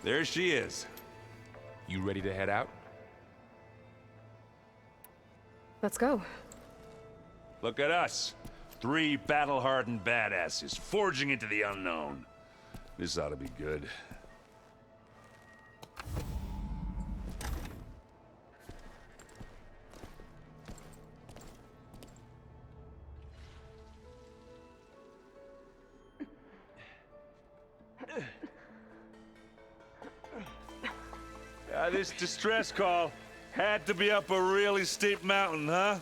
There she is. You ready to head out? Let's go. Look at us. 3 battle-hardened badasses forging into the unknown. This ought to be good. This distress call had to be up a really steep mountain, huh?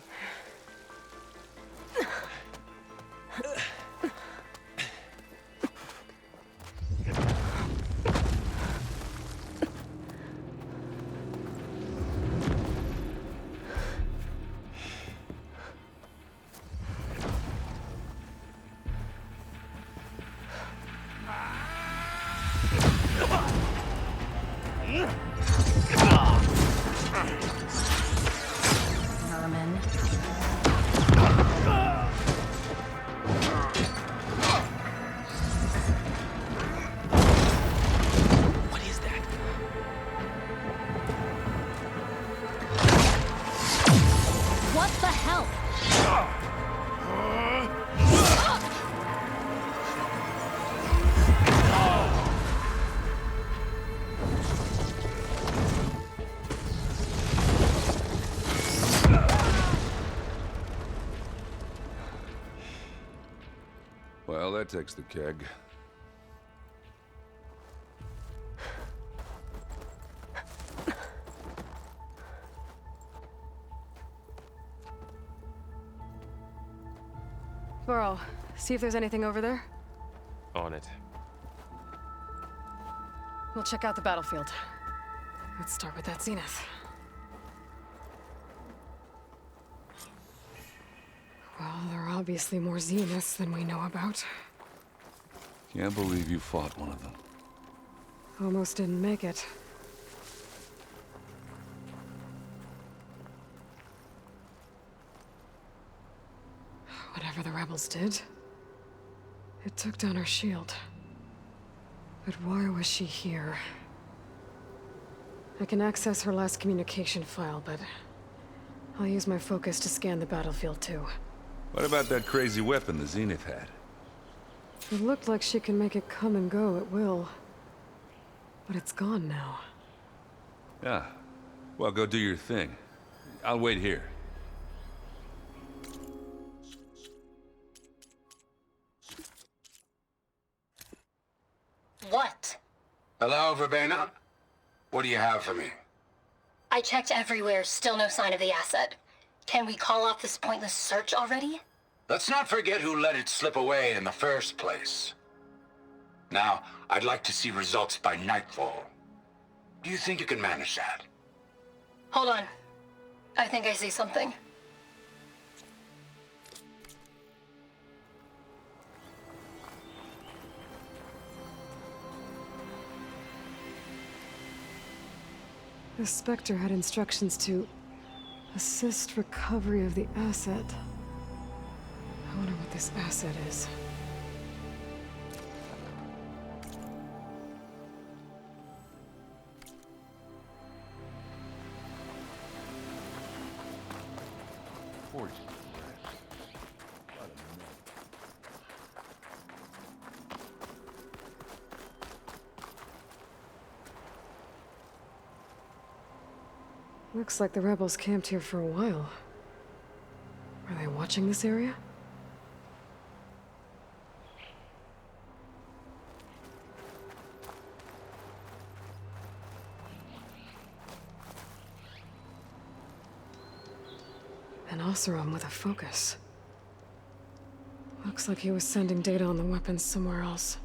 Well, that takes the keg. Burrow, see if there's anything over there. On it. We'll check out the battlefield. Let's start with that zenith. Well, there are obviously more zeniths than we know about. Can't believe you fought one of them. Almost didn't make it. Whatever the rebels did, it took down our shield. But why was she here? I can access her last communication file, but I'll use my focus to scan the battlefield too. What about that crazy weapon the Zenith had? It looked like she can make it come and go at will. But it's gone now. Yeah. Well, go do your thing. I'll wait here. What? Hello, Verbena? What do you have for me? I checked everywhere, still no sign of the asset. Can we call off this pointless search already? Let's not forget who let it slip away in the first place. Now, I'd like to see results by nightfall. Do you think you can manage that? Hold on. I think I see something. The Spectre had instructions to assist recovery of the asset. I wonder what this asset is. Looks like the rebels camped here for a while. Are they watching this area? An Oseram with a focus. Looks like he was sending data on the weapons somewhere else.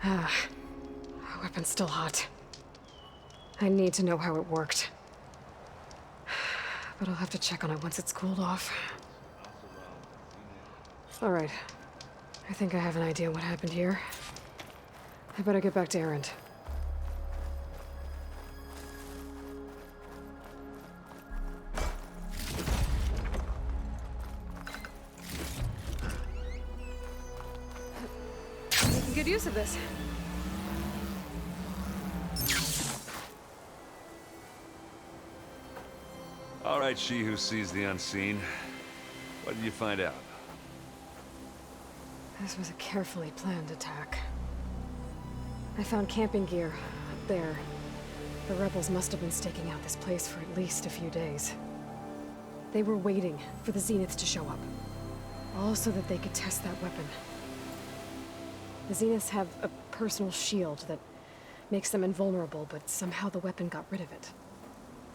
Our weapon's still hot. I need to know how it worked. but I'll have to check on it once it's cooled off. All right. I think I have an idea what happened here. I better get back to Errands. Making good use of this. All right, she who sees the unseen. What did you find out? This was a carefully planned attack. I found camping gear up there. The rebels must have been staking out this place for at least a few days. They were waiting for the Zeniths to show up. All so that they could test that weapon. The Zeniths have a personal shield that makes them invulnerable, but somehow the weapon got rid of it.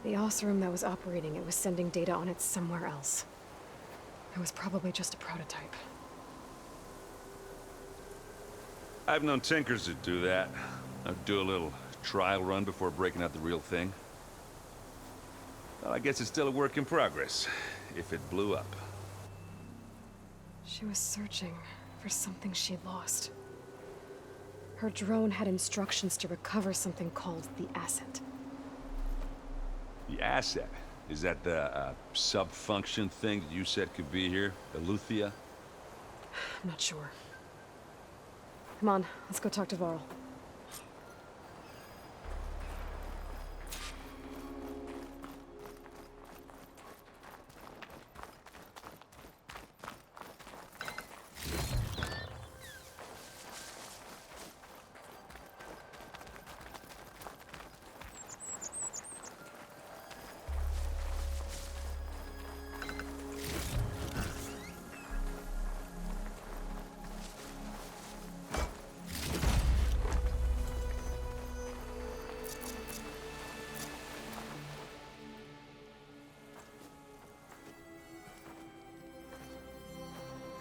The Osserum that was operating it was sending data on it somewhere else. It was probably just a prototype. I've known tinkers that do that. I'd do a little trial run before breaking out the real thing. Well, I guess it's still a work in progress, if it blew up. She was searching for something she lost. Her drone had instructions to recover something called the asset. The asset? Is that the sub-function thing that you said could be here? Eleuthia? I'm not sure. Come on, let's go talk to Varl.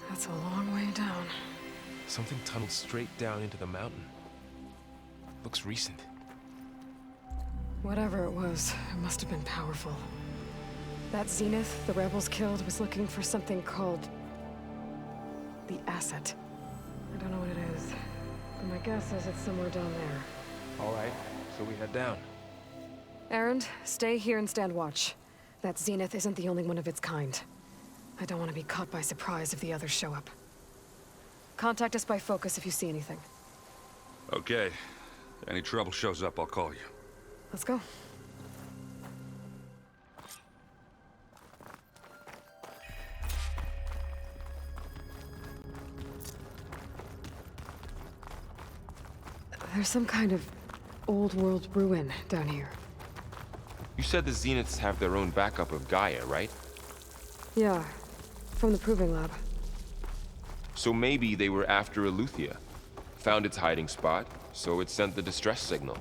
That's a long way down. Something tunneled straight down into the mountain. Looks recent. Whatever it was, it must have been powerful. That Zenith the rebels killed was looking for something called the asset. I don't know what it is, but my guess is it's somewhere down there. All right, so we head down. Errand, stay here and stand watch. That Zenith isn't the only one of its kind. I don't want to be caught by surprise if the others show up. Contact us by focus if you see anything. Okay. Any trouble shows up, I'll call you. Let's go. There's some kind of old world ruin down here. You said the Zeniths have their own backup of Gaia, right? Yeah, from the Proving Lab. So maybe they were after Eleuthia. Found its hiding spot, so it sent the distress signal.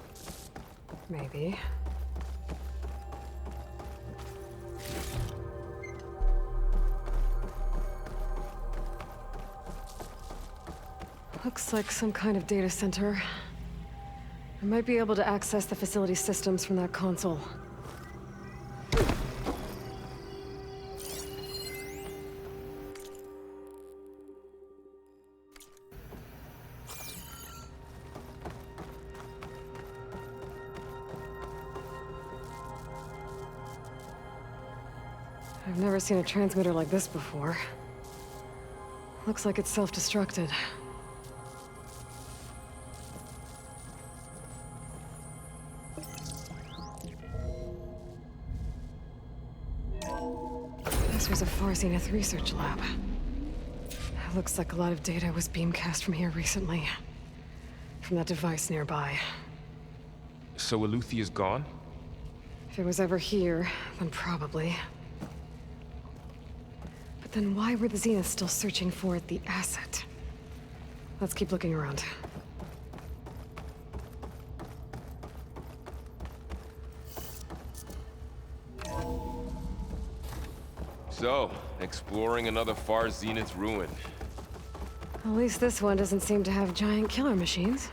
Maybe. Looks like some kind of data center. I might be able to access the facility systems from that console. I've never seen a transmitter like this before. Looks like it's self-destructed. This was a Far Zenith research lab. Looks like a lot of data was beamcast from here recently. From that device nearby. So Eleuthia's gone? If it was ever here, then probably. But then why were the Zeniths still searching for the asset? Let's keep looking around. So, exploring another Far Zenith ruin. At least this one doesn't seem to have giant killer machines.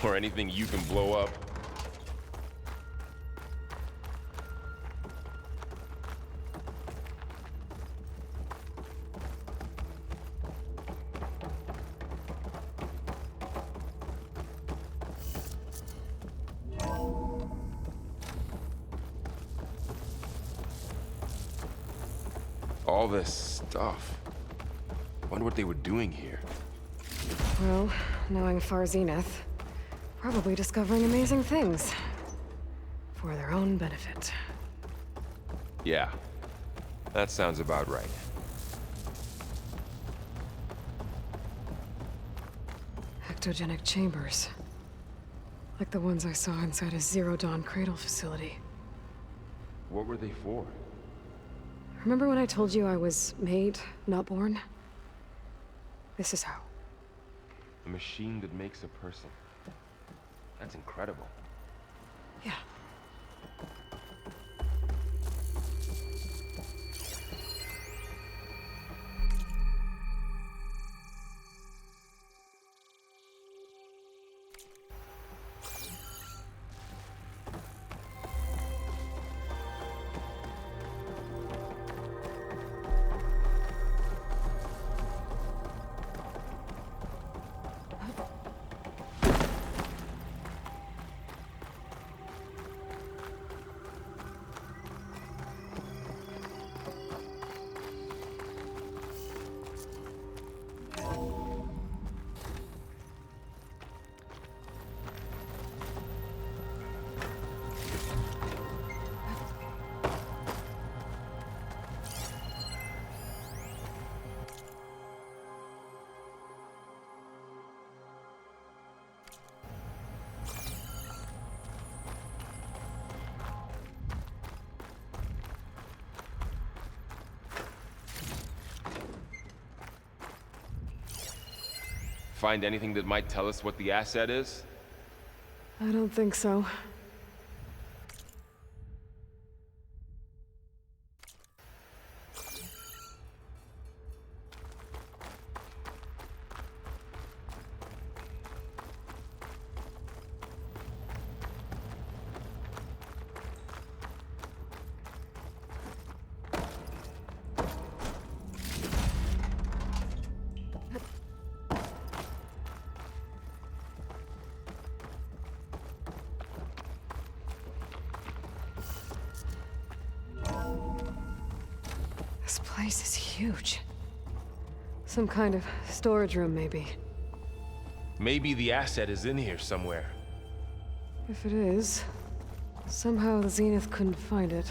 Or anything you can blow up. All this stuff. Wonder what they were doing here. Well, knowing Far Zenith, probably discovering amazing things. For their own benefit. Yeah, that sounds about right. Ectogenic chambers. Like the ones I saw inside a Zero Dawn Cradle facility. What were they for? Remember when I told you I was made, not born? This is how. A machine that makes a person. That's incredible. Yeah. Find anything that might tell us what the asset is? I don't think so. This place is huge. Some kind of storage room, maybe. Maybe the asset is in here somewhere. If it is, somehow the Zenith couldn't find it.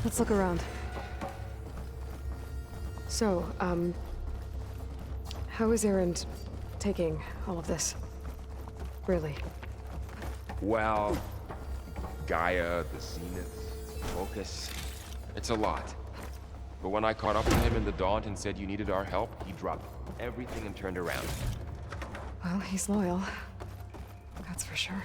Let's look around. So, how is Errands taking all of this? Really? Well, Gaia, the Zenith, Focus. It's a lot. But when I caught up with him in the Daunt and said you needed our help, he dropped everything and turned around. Well, he's loyal. That's for sure.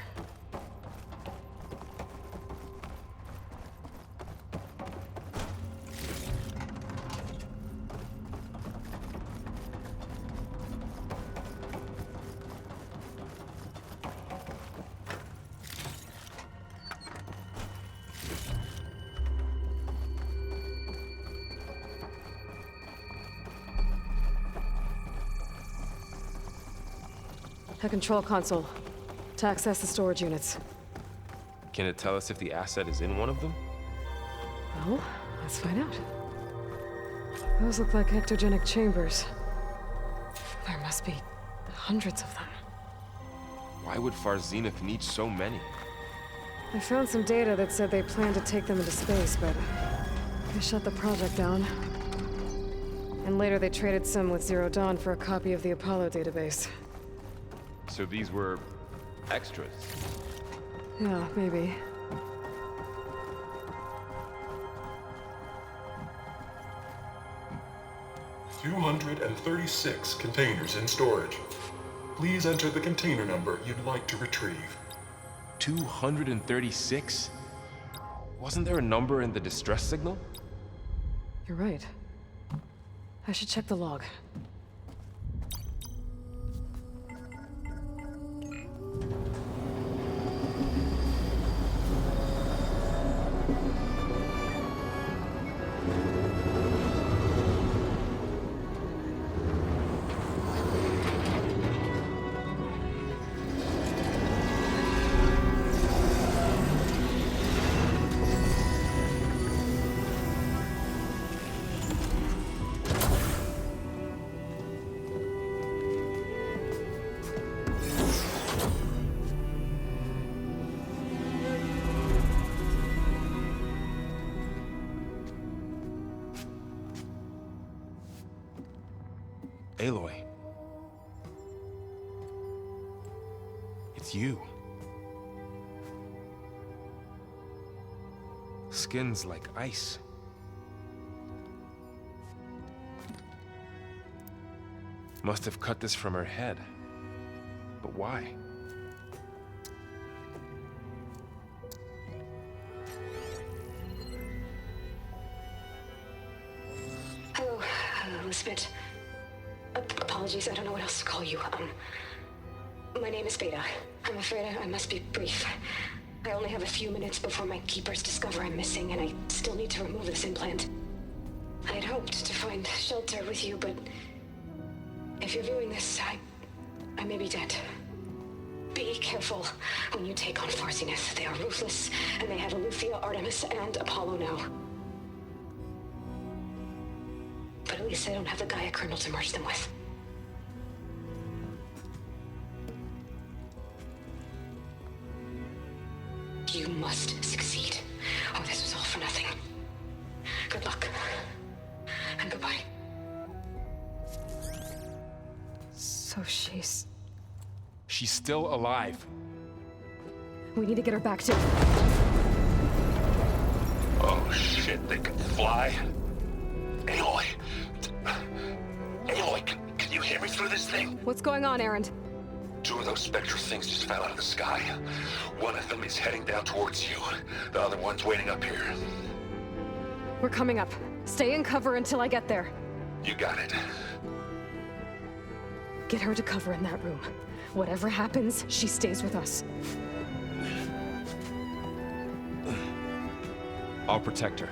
A control console. To access the storage units. Can it tell us if the asset is in one of them? Well, let's find out. Those look like ectogenic chambers. There must be hundreds of them. Why would Far Zenith need so many? I found some data that said they planned to take them into space, but they shut the project down. And later they traded some with Zero Dawn for a copy of the Apollo database. So these were extras. Yeah, maybe. "236 containers in storage. Please enter the container number you'd like to retrieve." 236? Wasn't there a number in the distress signal? You're right. I should check the log. Aloy. It's you. Skin's like ice. Must have cut this from her head. But why? Hello, Elizabeth. Apologies, I don't know what else to call you. My name is Beta. I'm afraid I must be brief. I only have a few minutes before my keepers discover I'm missing, and I still need to remove this implant. I had hoped to find shelter with you, but if you're viewing this, I may be dead. Be careful when you take on Farsiness. They are ruthless, and they have Eleuthia, Artemis, and Apollo now. But at least I don't have the Gaia kernel to merge them with. You must succeed, or this was all for nothing. Good luck, and goodbye. So she's still alive. We need to get her back to... Oh shit, they can fly? Aloy! Aloy, can you hear me through this thing? What's going on, Errand? 2 of those spectre things just fell out of the sky. One of them is heading down towards you. The other one's waiting up here. We're coming up. Stay in cover until I get there. You got it. Get her to cover in that room. Whatever happens, she stays with us. I'll protect her.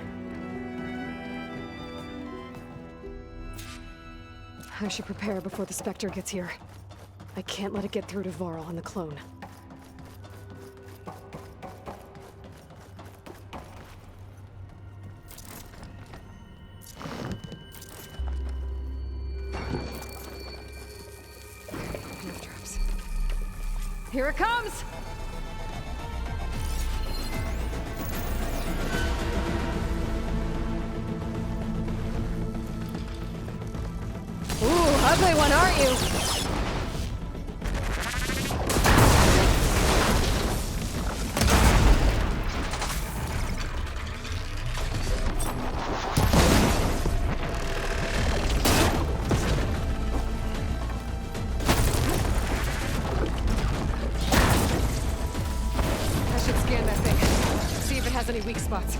I should prepare before the Spectre gets here. I can't let it get through to Varl and the clone. Nerve traps. Here it comes! Ooh, ugly one, aren't you? I should scan that thing. See if it has any weak spots.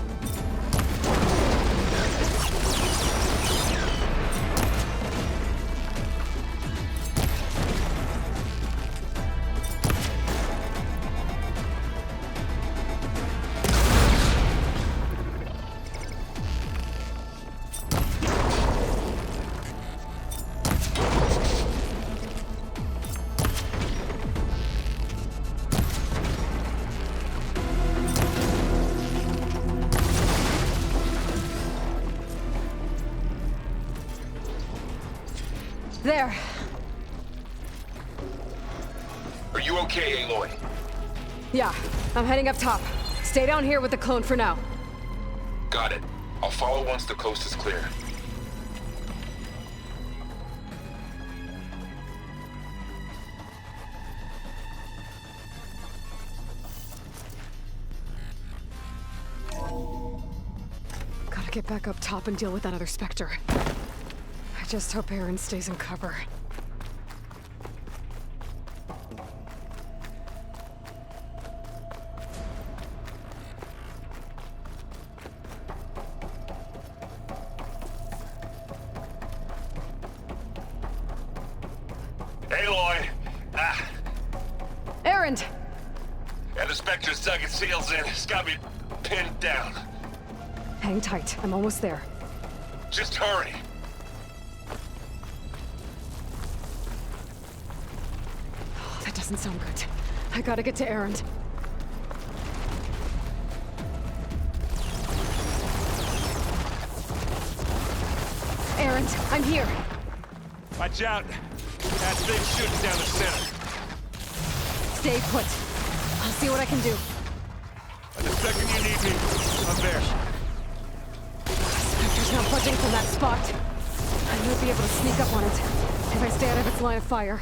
There. Are you okay, Aloy? Yeah, I'm heading up top. Stay down here with the clone for now. Got it. I'll follow once the coast is clear. Gotta get back up top and deal with that other Spectre. I just hope Errands stays in cover. Aloy! Ah! Errand! And the Spectre's dug its heels in. It's got me pinned down. Hang tight, I'm almost there. Just hurry. Oh, that doesn't sound good. I gotta get to Errand. Errand, I'm here. Watch out! That thing's shooting down the center. Stay put. I'll see what I can do. And the second you need me, I'm there. Spectre's not budging from that spot. I might be able to sneak up on it. If I stay out of its line of fire,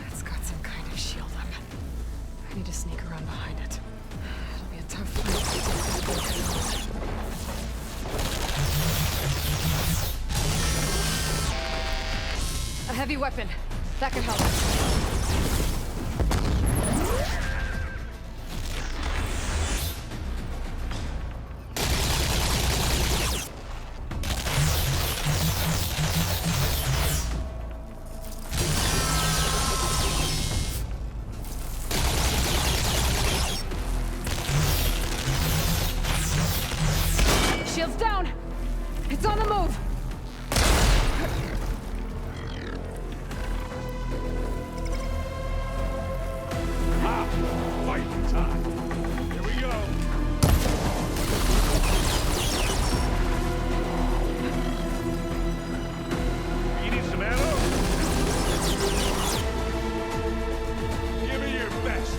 it's got some kind of shield up. I need to sneak around behind it. It'll be a tough fight. A heavy weapon. That could help. Shield's down! It's on the move! Fight time. Here we go. You need some ammo? Give me your best.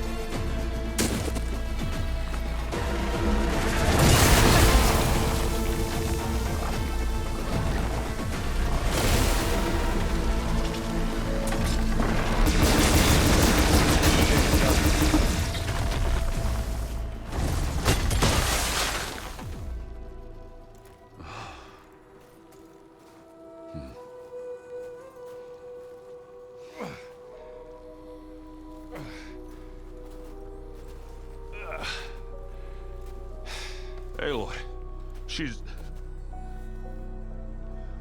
Aloy, she's...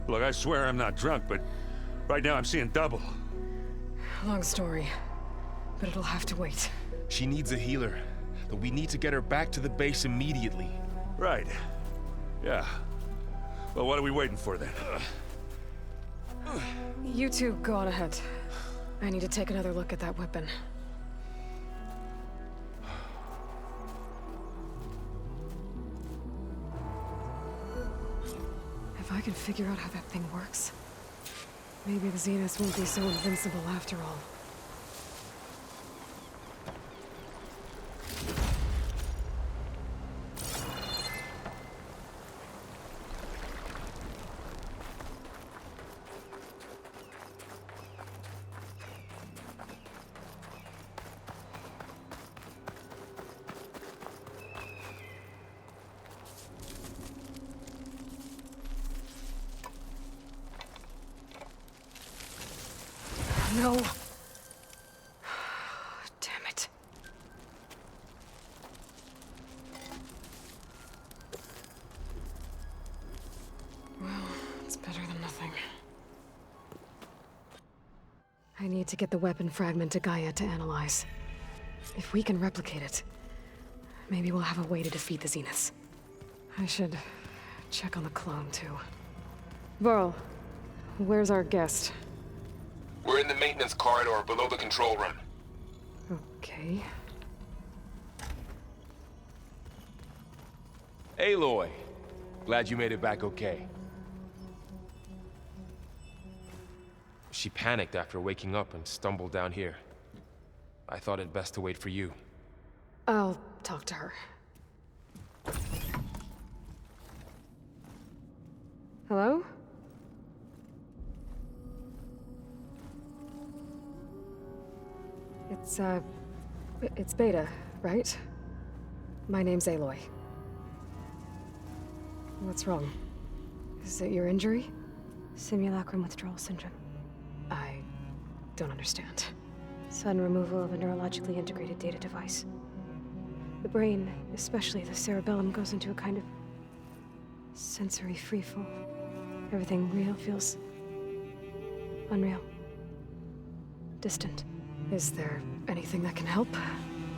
Look, I swear I'm not drunk, but right now I'm seeing double. Long story, but it'll have to wait. She needs a healer, but we need to get her back to the base immediately. Right. Yeah. Well, what are we waiting for then? You two go on ahead. I need to take another look at that weapon. If I can figure out how that thing works, maybe the Zeniths won't be so invincible after all. No. Damn it. Well, it's better than nothing. I need to get the weapon fragment to Gaia to analyze. If we can replicate it, maybe we'll have a way to defeat the Zeniths. I should check on the clone, too. Varl, where's our guest? We're in the maintenance corridor below the control room. Okay. Aloy, glad you made it back okay. She panicked after waking up and stumbled down here. I thought it best to wait for you. I'll talk to her. Hello? It's Beta, right? My name's Aloy. What's wrong? Is it your injury? Simulacrum withdrawal syndrome. I don't understand. Sudden removal of a neurologically integrated data device. The brain, especially the cerebellum, goes into a kind of sensory freefall. Everything real feels unreal. Distant. Is there anything that can help?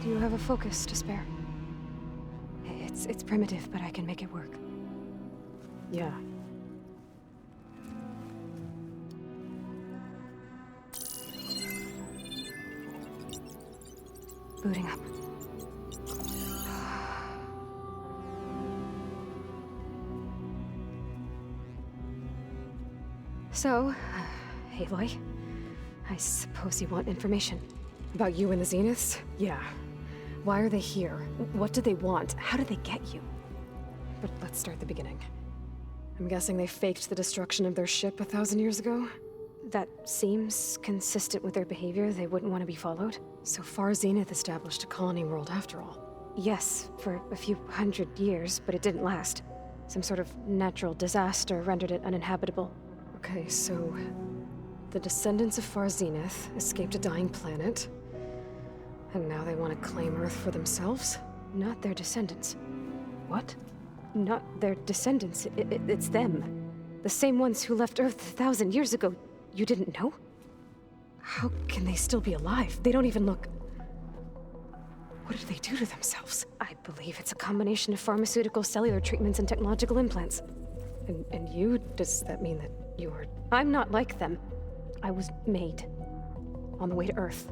Do you have a focus to spare? It's primitive, but I can make it work. Yeah. Booting up. So, Aloy, I suppose you want information. About you and the Zeniths? Yeah. Why are they here? What do they want? How did they get you? But let's start at the beginning. I'm guessing they faked the destruction of their ship 1,000 years ago? That seems consistent with their behavior. They wouldn't want to be followed. So far, Zenith established a colony world after all. Yes, for a few hundred years, but it didn't last. Some sort of natural disaster rendered it uninhabitable. Okay, so the descendants of Far Zenith escaped a dying planet, and now they want to claim Earth for themselves? Not their descendants. What? Not their descendants. It's them. The same ones who left Earth 1,000 years ago. You didn't know? How can they still be alive? They don't even look... What did they do to themselves? I believe it's a combination of pharmaceutical, cellular treatments, and technological implants. And you? Does that mean that you are... I'm not like them. I was made. On the way to Earth.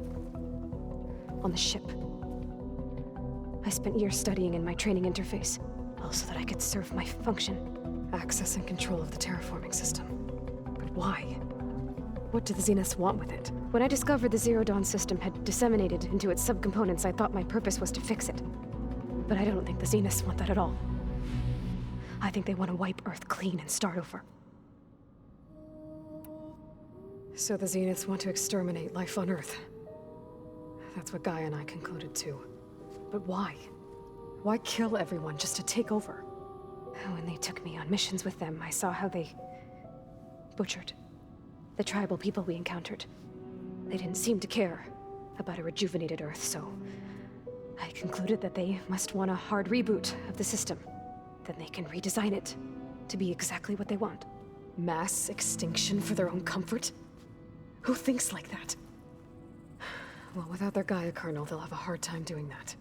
On the ship. I spent years studying in my training interface, all so that I could serve my function. Access and control of the terraforming system. But why? What do the Zeniths want with it? When I discovered the Zero Dawn system had disseminated into its subcomponents, I thought my purpose was to fix it. But I don't think the Zeniths want that at all. I think they want to wipe Earth clean and start over. So the Zeniths want to exterminate life on Earth. That's what Gaia and I concluded too. But why? Why kill everyone just to take over? When they took me on missions with them, I saw how they butchered the tribal people we encountered. They didn't seem to care about a rejuvenated Earth, so I concluded that they must want a hard reboot of the system. Then they can redesign it to be exactly what they want. Mass extinction for their own comfort? Who thinks like that? Well, without their Gaia kernel, they'll have a hard time doing that.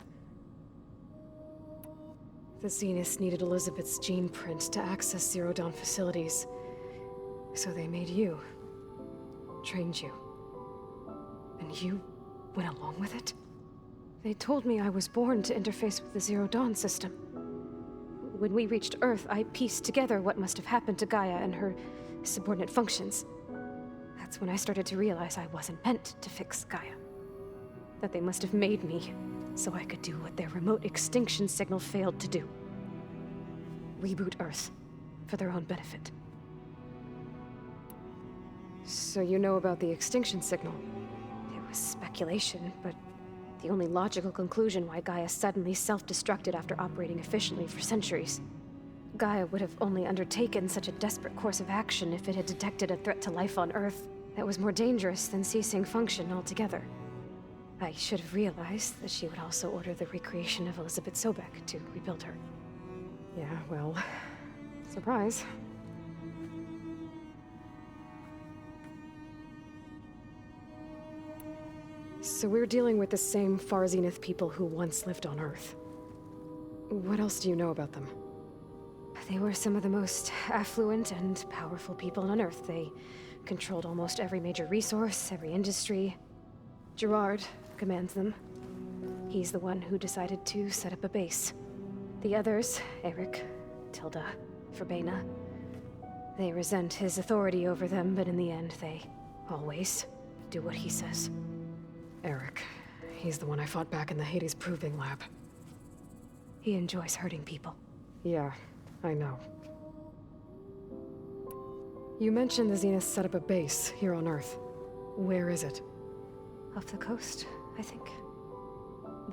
The Zeniths needed Elizabeth's gene print to access Zero Dawn facilities. So they made you. Trained you. And you went along with it? They told me I was born to interface with the Zero Dawn system. When we reached Earth, I pieced together what must have happened to Gaia and her subordinate functions. That's when I started to realize I wasn't meant to fix Gaia. That they must have made me so I could do what their remote extinction signal failed to do. Reboot Earth for their own benefit. So you know about the extinction signal? It was speculation, but the only logical conclusion why Gaia suddenly self-destructed after operating efficiently for centuries. Gaia would have only undertaken such a desperate course of action if it had detected a threat to life on Earth that was more dangerous than ceasing function altogether. I should have realized that she would also order the recreation of Elizabeth Sobek to rebuild her. Yeah, well, surprise. So we're dealing with the same Far Zenith people who once lived on Earth. What else do you know about them? They were some of the most affluent and powerful people on Earth. They controlled almost every major resource, every industry. Gerard commands them. He's the one who decided to set up a base. The others, Eric, Tilda, Verbena, they resent his authority over them, but in the end, they always do what he says. Eric. He's the one I fought back in the Hades Proving Lab. He enjoys hurting people. Yeah, I know. You mentioned the Zeniths set up a base here on Earth. Where is it? Off the coast, I think.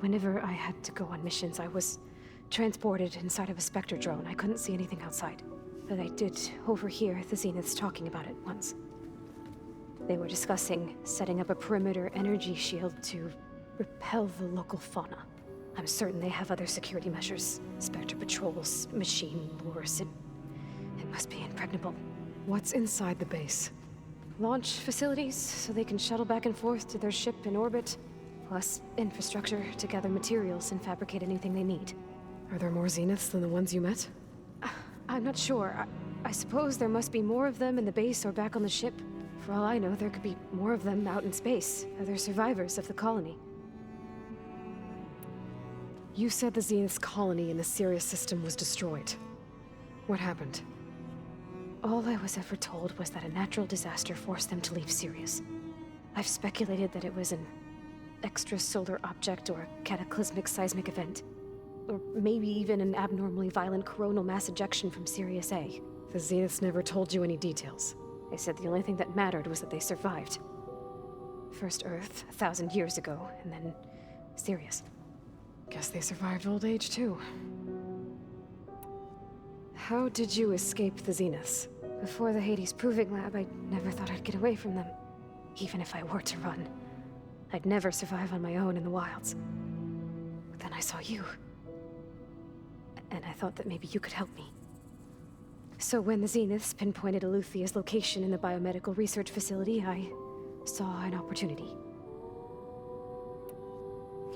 Whenever I had to go on missions, I was transported inside of a spectre drone. I couldn't see anything outside. But I did overhear the Zeniths talking about it once. They were discussing setting up a perimeter energy shield to repel the local fauna. I'm certain they have other security measures. Spectre patrols, machine wars. It must be impregnable. What's inside the base? Launch facilities, so they can shuttle back and forth to their ship in orbit. Plus, infrastructure to gather materials and fabricate anything they need. Are there more Zeniths than the ones you met? I'm not sure. I suppose there must be more of them in the base or back on the ship. For all I know, there could be more of them out in space, other survivors of the colony. You said the Zenith's colony in the Sirius system was destroyed. What happened? All I was ever told was that a natural disaster forced them to leave Sirius. I've speculated that it was an extrasolar object or a cataclysmic seismic event. Or maybe even an abnormally violent coronal mass ejection from Sirius A. The Zeniths never told you any details. They said the only thing that mattered was that they survived. First Earth, 1,000 years ago, and then Sirius. Guess they survived old age, too. How did you escape the Zeniths? Before the Hades Proving Lab, I never thought I'd get away from them. Even if I were to run. I'd never survive on my own in the wilds. But then I saw you. And I thought that maybe you could help me. So when the Zeniths pinpointed Eluthia's location in the biomedical research facility, I saw an opportunity.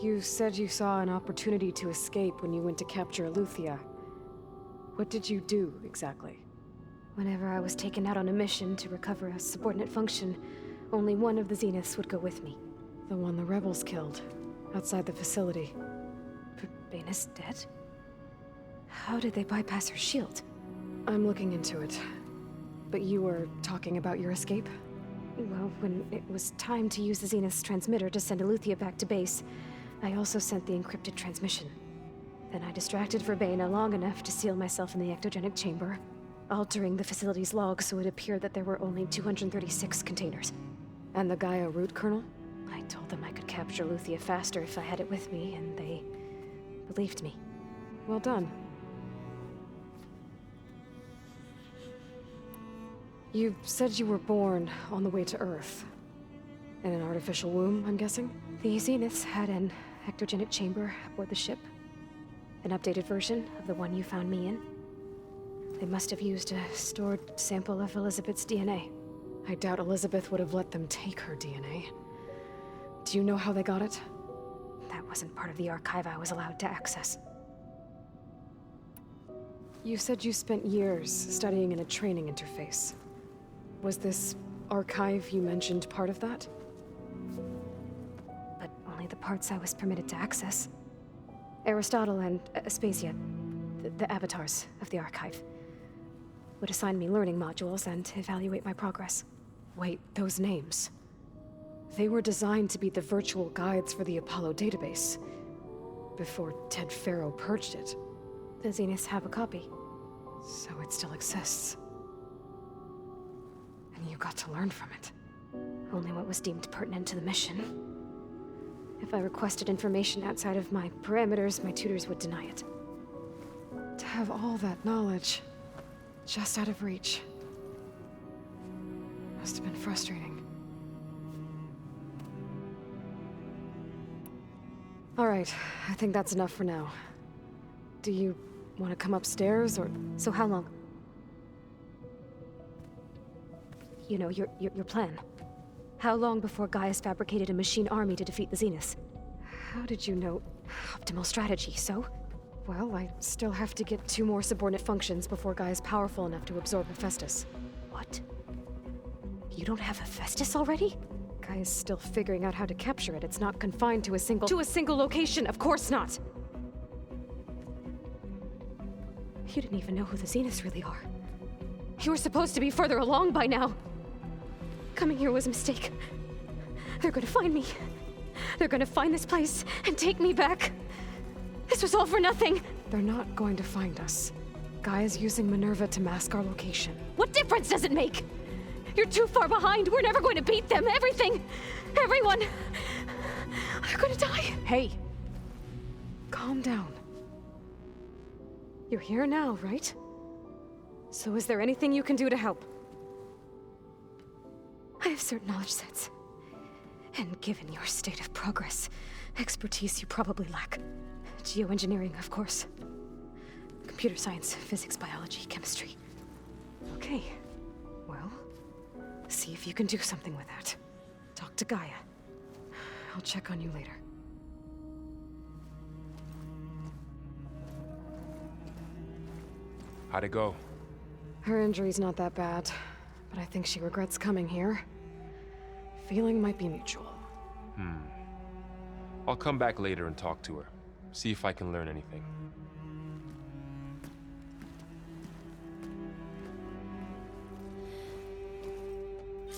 You said you saw an opportunity to escape when you went to capture Eluthia. What did you do, exactly? Whenever I was taken out on a mission to recover a subordinate function, only one of the Zeniths would go with me. The one the rebels killed, outside the facility. Baina's dead? How did they bypass her shield? I'm looking into it. But you were talking about your escape? Well, when it was time to use the Zenith's transmitter to send Eluthia back to base, I also sent the encrypted transmission. Then I distracted Verbaina long enough to seal myself in the ectogenic chamber, altering the facility's log so it appeared that there were only 236 containers. And the Gaia root kernel? I told them I could capture Eluthia faster if I had it with me, and they believed me. Well done. You said you were born on the way to Earth. In an artificial womb, I'm guessing? The Zeniths had an ectogenic chamber aboard the ship. An updated version of the one you found me in. They must have used a stored sample of Elizabeth's DNA. I doubt Elizabeth would have let them take her DNA. Do you know how they got it? That wasn't part of the archive I was allowed to access. You said you spent years studying in a training interface. Was this archive you mentioned part of that? But only the parts I was permitted to access. Aristotle and Aspasia, the avatars of the archive, would assign me learning modules and evaluate my progress. Wait, those names. They were designed to be the virtual guides for the Apollo database, before Ted Faro purged it. The Zeniths have a copy. So it still exists. And you got to learn from it. Only what was deemed pertinent to the mission. If I requested information outside of my parameters, my tutors would deny it. To have all that knowledge, just out of reach. Must have been frustrating. All right, I think that's enough for now. Do you want to come upstairs, or...? So how long? You know, your plan. How long before Gaius fabricated a machine army to defeat the Zeniths? How did you know? Optimal strategy, so? Well, I still have to get 2 more subordinate functions before Gaia's powerful enough to absorb Hephaestus. What? You don't have Hephaestus already? Gaia's still figuring out how to capture it. It's not confined to a single... To a single location, of course not! You didn't even know who the Zeniths really are. You were supposed to be further along by now! Coming here was a mistake. They're gonna find me. They're gonna find this place and take me back. This was all for nothing. They're not going to find us. Gaia's using Minerva to mask our location. What difference does it make? You're too far behind. We're never going to beat them. Everything, everyone, are gonna die. Hey, calm down. You're here now, right? So is there anything you can do to help? I have certain knowledge sets. And given your state of progress, expertise you probably lack. Geoengineering, of course. Computer science, physics, biology, chemistry. Okay. Well, see if you can do something with that. Talk to Gaia. I'll check on you later. How'd it go? Her injury's not that bad, but I think she regrets coming here. Feeling might be mutual. I'll come back later and talk to her. See if I can learn anything.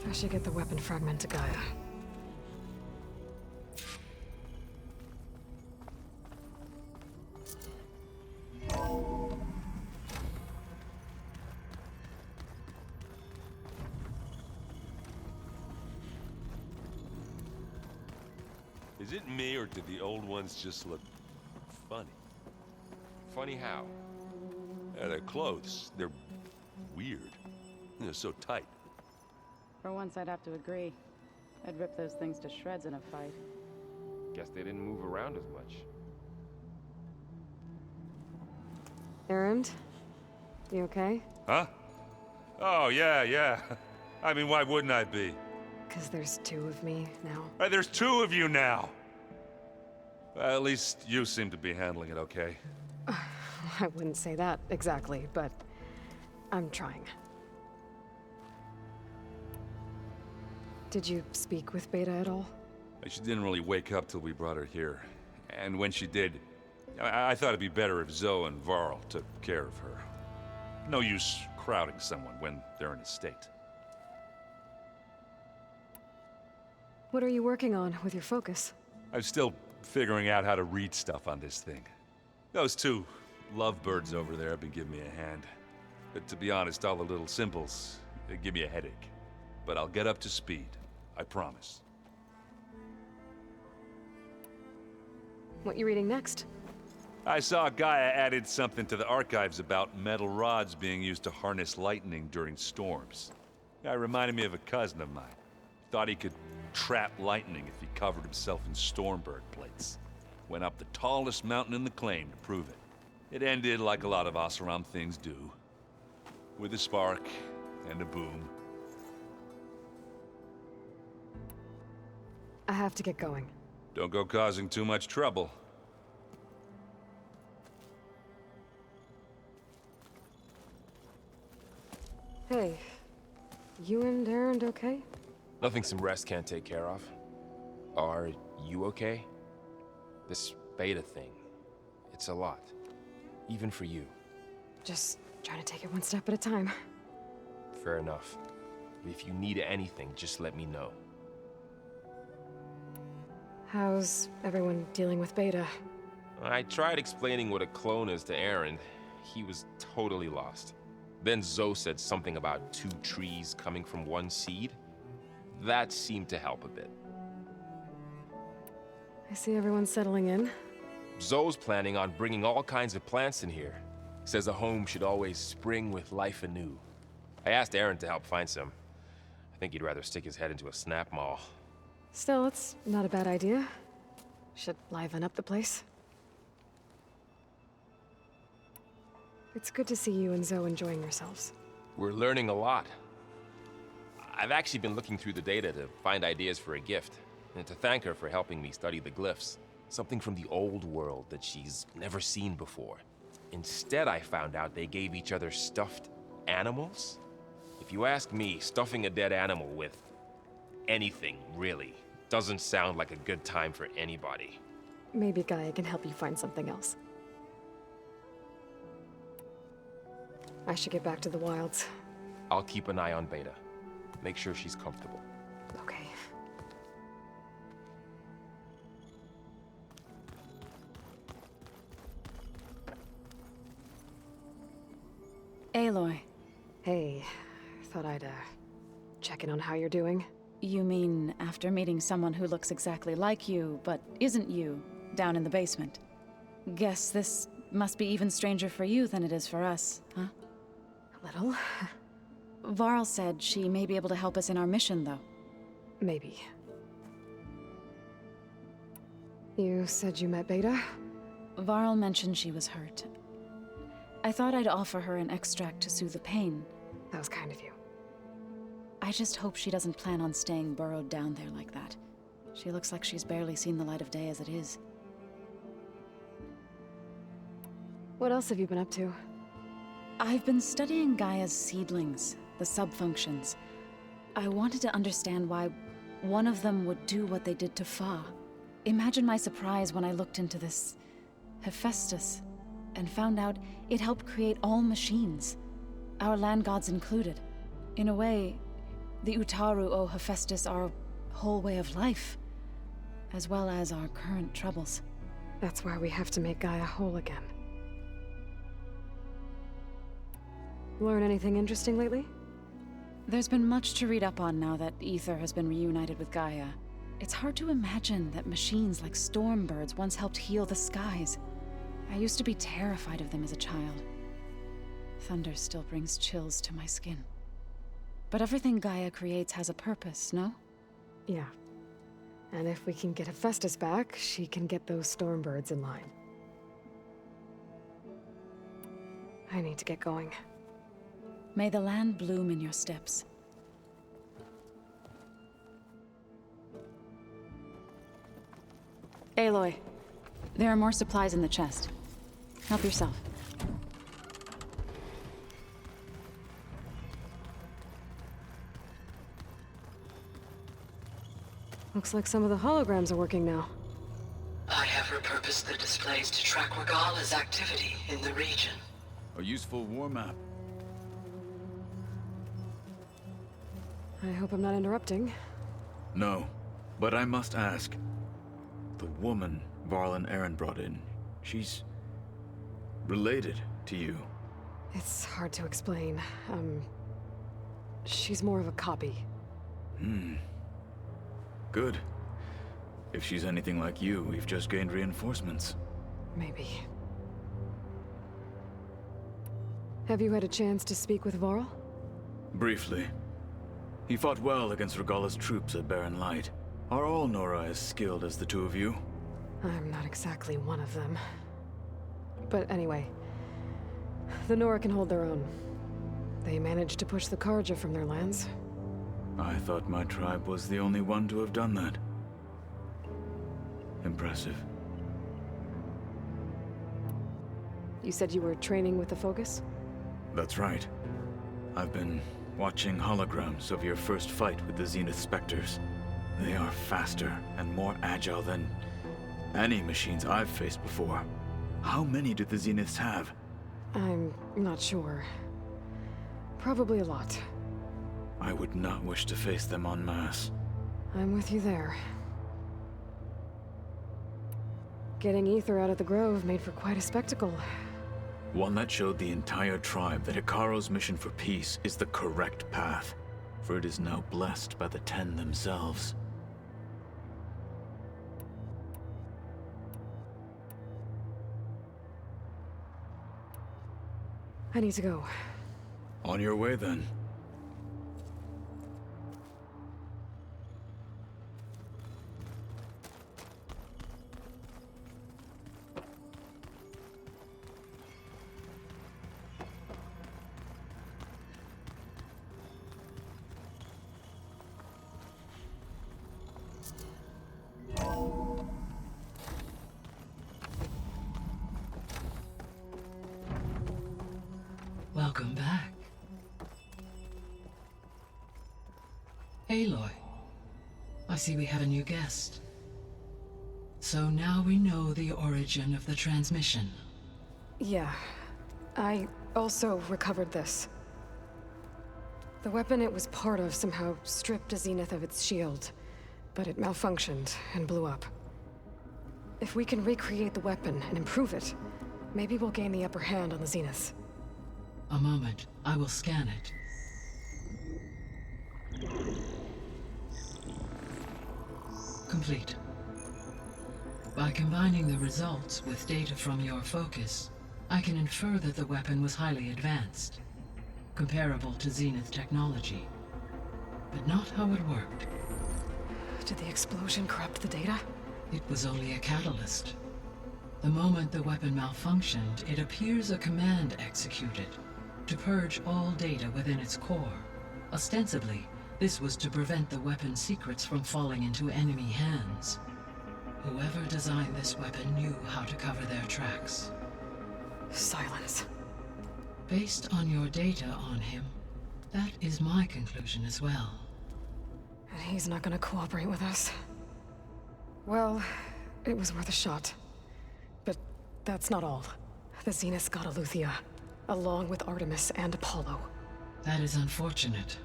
I should get the weapon fragment to Gaia. Is it me, or did the old ones just look funny? Funny how? Their clothes, they're weird. They're so tight. For once, I'd have to agree. I'd rip those things to shreds in a fight. Guess they didn't move around as much. Errand? You okay? Huh? Oh, yeah. I mean, why wouldn't I be? 'Cause there's two of me now. There's two of you now! Well, at least you seem to be handling it okay. I wouldn't say that exactly, but I'm trying. Did you speak with Beta at all? She didn't really wake up till we brought her here. And when she did, I thought it'd be better if Zoe and Varl took care of her. No use crowding someone when they're in a state. What are you working on with your focus? I'm still figuring out how to read stuff on this thing. Those two lovebirds over there have been giving me a hand. But to be honest, all the little symbols, they give me a headache. But I'll get up to speed. I promise. What you reading next? I saw Gaia added something to the archives about metal rods being used to harness lightning during storms. Guy reminded me of a cousin of mine. Thought he could trap lightning if he covered himself in Stormbird plates. Went up the tallest mountain in the claim to prove it. It ended like a lot of Oseram things do. With a spark and a boom. I have to get going. Don't go causing too much trouble. Hey, you and Errand okay? Nothing some rest can't take care of. Are you okay? This Beta thing, it's a lot. Even for you. Just trying to take it one step at a time. Fair enough. If you need anything, just let me know. How's everyone dealing with Beta? I tried explaining what a clone is to Aaron. He was totally lost. Then Zoe said something about two trees coming from one seed. That seemed to help a bit. I see everyone settling in. Zoe's planning on bringing all kinds of plants in here. Says a home should always spring with life anew. I asked Aaron to help find some. I think he'd rather stick his head into a snap mall. Still, it's not a bad idea. Should liven up the place. It's good to see you and Zoe enjoying yourselves. We're learning a lot. I've actually been looking through the data to find ideas for a gift, and to thank her for helping me study the glyphs. Something from the old world that she's never seen before. Instead, I found out they gave each other stuffed animals. If you ask me, stuffing a dead animal with anything, really, doesn't sound like a good time for anybody. Maybe Gaia can help you find something else. I should get back to the wilds. I'll keep an eye on Beta. Make sure she's comfortable. Okay. Aloy. Hey, thought I'd, check in on how you're doing. You mean after meeting someone who looks exactly like you, but isn't you, down in the basement? Guess this must be even stranger for you than it is for us, huh? A little. Varl said she may be able to help us in our mission, though. Maybe. You said you met Beta? Varl mentioned she was hurt. I thought I'd offer her an extract to soothe the pain. That was kind of you. I just hope she doesn't plan on staying burrowed down there like that. She looks like she's barely seen the light of day as it is. What else have you been up to? I've been studying Gaia's seedlings, the subfunctions. I wanted to understand why one of them would do what they did to Fa. Imagine my surprise when I looked into this Hephaestus and found out it helped create all machines, our land gods included. In a way, the Utaru owe Hephaestus our whole way of life, as well as our current troubles. That's why we have to make Gaia whole again. Learn anything interesting lately? There's been much to read up on now that Ether has been reunited with Gaia. It's hard to imagine that machines like stormbirds once helped heal the skies. I used to be terrified of them as a child. Thunder still brings chills to my skin. But everything Gaia creates has a purpose, no? Yeah. And if we can get Hephaestus back, she can get those stormbirds in line. I need to get going. May the land bloom in your steps. Aloy, there are more supplies in the chest. Help yourself. Looks like some of the holograms are working now. I have repurposed the displays to track Regalla's activity in the region. A useful war map. I hope I'm not interrupting. No, but I must ask. The woman Varl and Errand brought in, she's related to you. It's hard to explain. She's more of a copy. Good. If she's anything like you, we've just gained reinforcements. Maybe. Have you had a chance to speak with Varl? Briefly. He fought well against Regalla's troops at Barren Light. Are all Nora as skilled as the two of you? I'm not exactly one of them. But anyway, the Nora can hold their own. They managed to push the Karja from their lands. I thought my tribe was the only one to have done that. Impressive. You said you were training with the Focus? That's right. I've been watching holograms of your first fight with the Zenith Spectres. They are faster and more agile than any machines I've faced before. How many do the Zeniths have? I'm not sure. Probably a lot. I would not wish to face them en masse. I'm with you there. Getting Ether out of the Grove made for quite a spectacle. One that showed the entire tribe that Hekarro's mission for peace is the correct path, for it is now blessed by the Ten themselves. I need to go. On your way, then. Welcome back. Aloy, I see we have a new guest. So now we know the origin of the transmission. Yeah. I also recovered this. The weapon it was part of somehow stripped a Zenith of its shield, but it malfunctioned and blew up. If we can recreate the weapon and improve it, maybe we'll gain the upper hand on the Zeniths. A moment, I will scan it. Complete. By combining the results with data from your focus, I can infer that the weapon was highly advanced, comparable to Zenith technology, but not how it worked. Did the explosion corrupt the data? It was only a catalyst. The moment the weapon malfunctioned, it appears a command executed to purge all data within its core. Ostensibly, this was to prevent the weapon's secrets from falling into enemy hands. Whoever designed this weapon knew how to cover their tracks. Silence. Based on your data on him, that is my conclusion as well. And he's not gonna cooperate with us. Well, it was worth a shot. But that's not all. The Zeniths got Aletheia, along with Artemis and Apollo. That is unfortunate.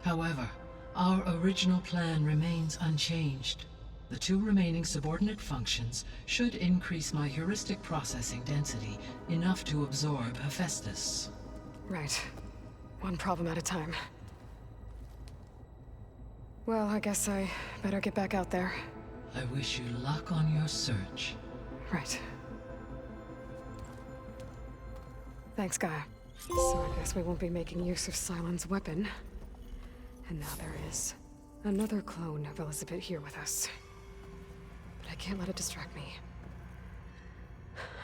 However, our original plan remains unchanged. The two remaining subordinate functions should increase my heuristic processing density enough to absorb Hephaestus. Right. One problem at a time. Well, I guess I better get back out there. I wish you luck on your search. Right. Thanks, Gaia. So I guess we won't be making use of Sylens' weapon. And now there is another clone of Elizabeth here with us. But I can't let it distract me.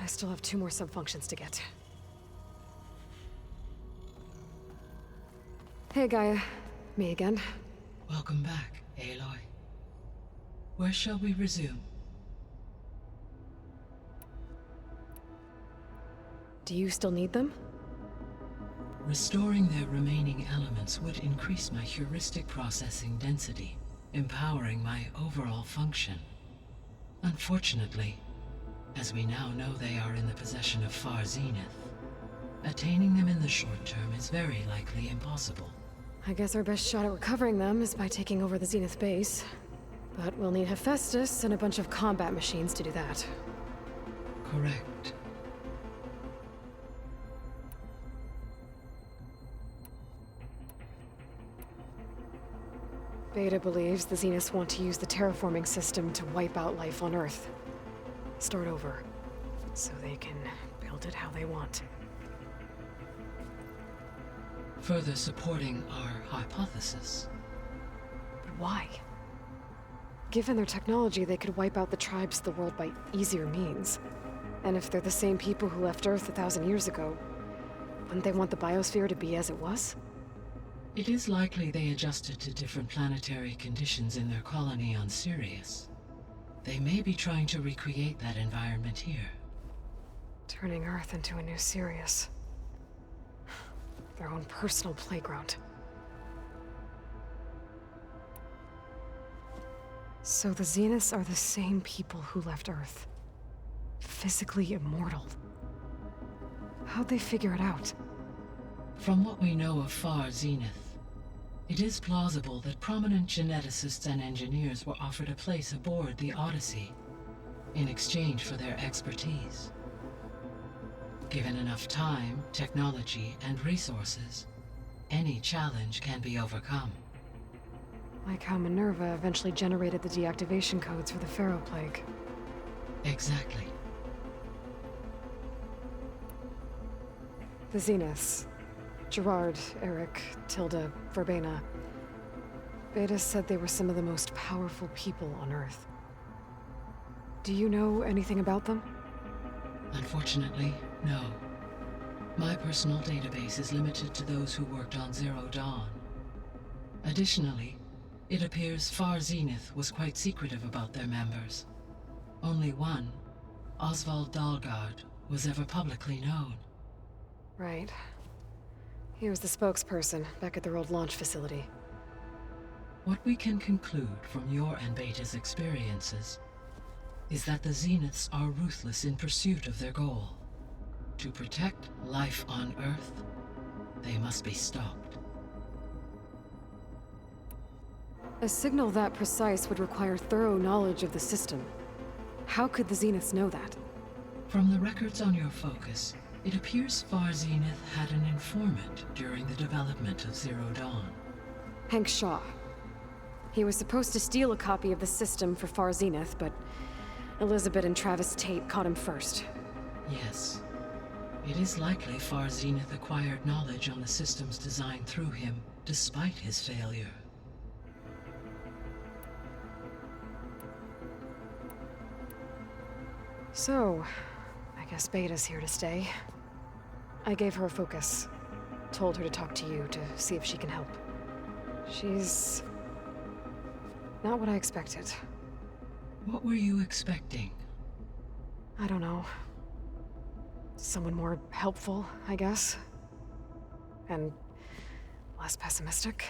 I still have 2 more subfunctions to get. Hey, Gaia. Me again. Welcome back, Aloy. Where shall we resume? Do you still need them? Restoring their remaining elements would increase my heuristic processing density, empowering my overall function. Unfortunately, as we now know they are in the possession of Far Zenith, attaining them in the short term is very likely impossible. I guess our best shot at recovering them is by taking over the Zenith base. But we'll need Hephaestus and a bunch of combat machines to do that. Correct. Beta believes the Zeniths want to use the terraforming system to wipe out life on Earth. Start over, so they can build it how they want. Further supporting our hypothesis. But why? Given their technology, they could wipe out the tribes of the world by easier means. And if they're the same people who left Earth 1,000 years ago, wouldn't they want the biosphere to be as it was? It is likely they adjusted to different planetary conditions in their colony on Sirius. They may be trying to recreate that environment here. Turning Earth into a new Sirius. Their own personal playground. So the Zeniths are the same people who left Earth. Physically immortal. How'd they figure it out? From what we know of Far Zenith, it is plausible that prominent geneticists and engineers were offered a place aboard the Odyssey in exchange for their expertise. Given enough time, technology, and resources, any challenge can be overcome. Like how Minerva eventually generated the deactivation codes for the Pharaoh Plague. Exactly. The Zeniths. Gerard, Eric, Tilda, Verbena. Beta said they were some of the most powerful people on Earth. Do you know anything about them? Unfortunately, no. My personal database is limited to those who worked on Zero Dawn. Additionally, it appears Far Zenith was quite secretive about their members. Only one, Oswald Dahlgard, was ever publicly known. Right. He was the spokesperson back at their old launch facility. What we can conclude from your and Beta's experiences is that the Zeniths are ruthless in pursuit of their goal. To protect life on Earth, they must be stopped. A signal that precise would require thorough knowledge of the system. How could the Zeniths know that? From the records on your focus, it appears Far Zenith had an informant during the development of Zero Dawn. Hank Shaw. He was supposed to steal a copy of the system for Far Zenith, but Elizabeth and Travis Tate caught him first. Yes. It is likely Far Zenith acquired knowledge on the systems designed through him, despite his failure. So, I guess Beta's here to stay. I gave her a focus. Told her to talk to you to see if she can help. She's not what I expected. What were you expecting? I don't know. Someone more helpful, I guess. And less pessimistic.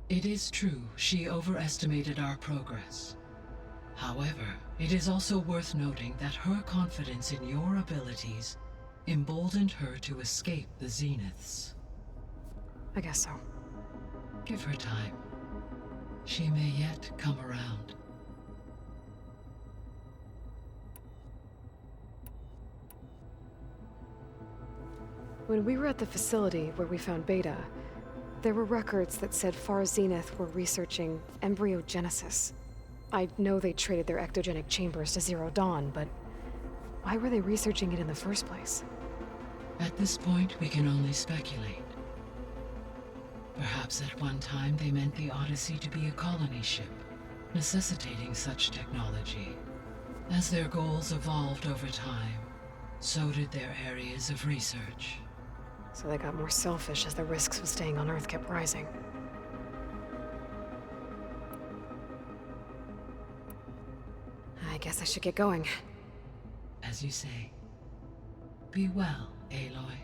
It is true, she overestimated our progress. However, it is also worth noting that her confidence in your abilities emboldened her to escape the Zeniths. I guess so. Give her time. She may yet come around. When we were at the facility where we found Beta, There were records that said Far Zenith were researching embryogenesis. I know they traded their ectogenic chambers to Zero Dawn, but why were they researching it in the first place? At this point, we can only speculate. Perhaps at one time they meant the Odyssey to be a colony ship, necessitating such technology. As their goals evolved over time, so did their areas of research. So they got more selfish as the risks of staying on Earth kept rising. I guess I should get going. As you say. Be well, Aloy.